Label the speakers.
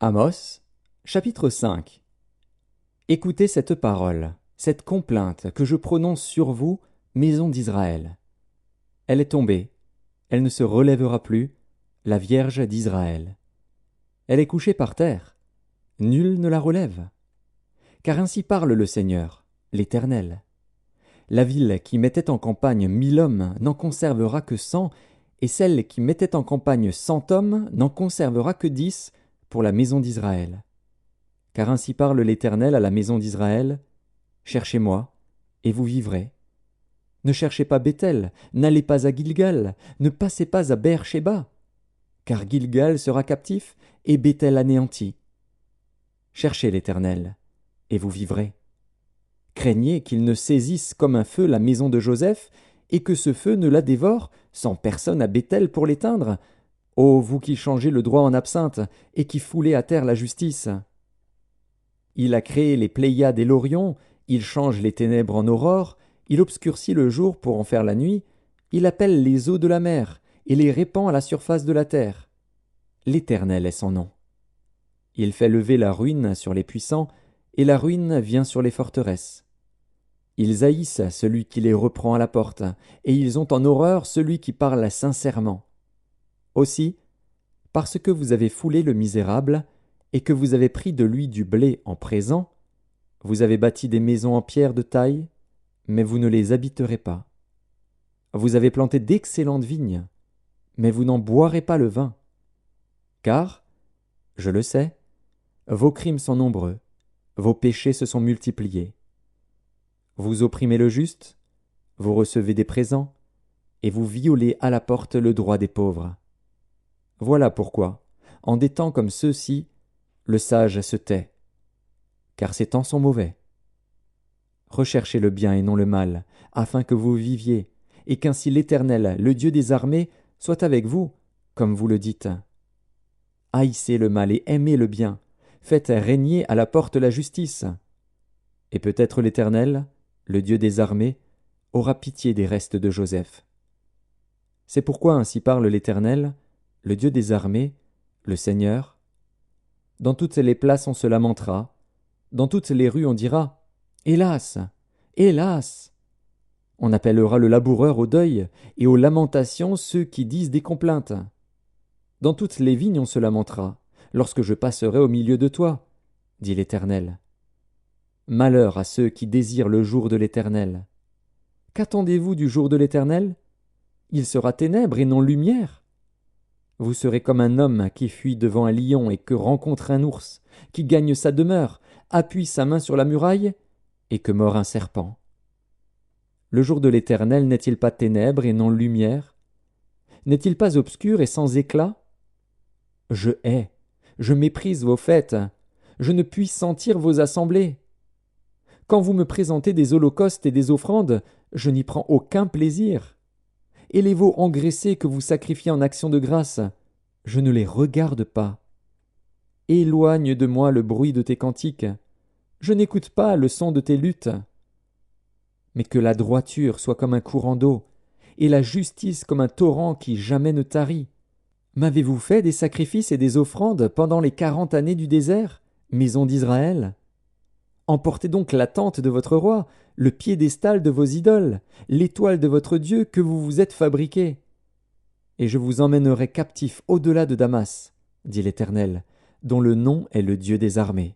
Speaker 1: Amos, chapitre 5. Écoutez cette parole, cette complainte que je prononce sur vous, maison d'Israël. Elle est tombée, elle ne se relèvera plus, la Vierge d'Israël. Elle est couchée par terre, nul ne la relève. Car ainsi parle le Seigneur, l'Éternel. La ville qui mettait en campagne 1000 hommes n'en conservera que 100, et celle qui mettait en campagne 100 hommes n'en conservera que 10 pour la maison d'Israël. Car ainsi parle l'Éternel à la maison d'Israël, cherchez-moi, et vous vivrez. Ne cherchez pas Béthel, n'allez pas à Gilgal, ne passez pas à Beer-Shéba, car Gilgal sera captif et Béthel anéanti. Cherchez l'Éternel, et vous vivrez. Craignez qu'il ne saisisse comme un feu la maison de Joseph, et que ce feu ne la dévore, sans personne à Béthel pour l'éteindre. Ô vous qui changez le droit en absinthe, et qui foulez à terre la justice! Il a créé les Pléiades et l'Orion, il change les ténèbres en aurore, il obscurcit le jour pour en faire la nuit, il appelle les eaux de la mer, et les répand à la surface de la terre. L'Éternel est son nom. Il fait lever la ruine sur les puissants, et la ruine vient sur les forteresses. Ils haïssent celui qui les reprend à la porte, et ils ont en horreur celui qui parle sincèrement. Aussi, parce que vous avez foulé le misérable, et que vous avez pris de lui du blé en présent, vous avez bâti des maisons en pierre de taille, mais vous ne les habiterez pas. Vous avez planté d'excellentes vignes, mais vous n'en boirez pas le vin. Car, je le sais, vos crimes sont nombreux, vos péchés se sont multipliés. Vous opprimez le juste, vous recevez des présents, et vous violez à la porte le droit des pauvres. Voilà pourquoi, en des temps comme ceux-ci, le sage se tait, car ces temps sont mauvais. Recherchez le bien et non le mal, afin que vous viviez, et qu'ainsi l'Éternel, le Dieu des armées, soit avec vous, comme vous le dites. Haïssez le mal et aimez le bien, faites régner à la porte la justice. Et peut-être l'Éternel, le Dieu des armées, aura pitié des restes de Joseph. C'est pourquoi ainsi parle l'Éternel, le Dieu des armées, le Seigneur. Dans toutes les places on se lamentera, dans toutes les rues on dira « Hélas! Hélas !» On appellera le laboureur au deuil, et aux lamentations ceux qui disent des complaintes. Dans toutes les vignes on se lamentera, lorsque je passerai au milieu de toi, dit l'Éternel. Malheur à ceux qui désirent le jour de l'Éternel. Qu'attendez-vous du jour de l'Éternel? Il sera ténèbres et non lumière. Vous serez comme un homme qui fuit devant un lion et que rencontre un ours, qui gagne sa demeure, appuie sa main sur la muraille, et que mord un serpent. Le jour de l'Éternel n'est-il pas ténèbres et non lumière? N'est-il pas obscur et sans éclat? Je hais, je méprise vos fêtes, je ne puis sentir vos assemblées. Quand vous me présentez des holocaustes et des offrandes, je n'y prends aucun plaisir. Et les veaux engraissés que vous sacrifiez en action de grâce, je ne les regarde pas. Éloigne de moi le bruit de tes cantiques, je n'écoute pas le son de tes luttes. Mais que la droiture soit comme un courant d'eau, et la justice comme un torrent qui jamais ne tarit. M'avez-vous fait des sacrifices et des offrandes pendant les 40 années du désert, maison d'Israël? Emportez donc la tente de votre roi, le piédestal de vos idoles, l'étoile de votre Dieu que vous vous êtes fabriqué. Et je vous emmènerai captif au-delà de Damas, dit l'Éternel, dont le nom est le Dieu des armées.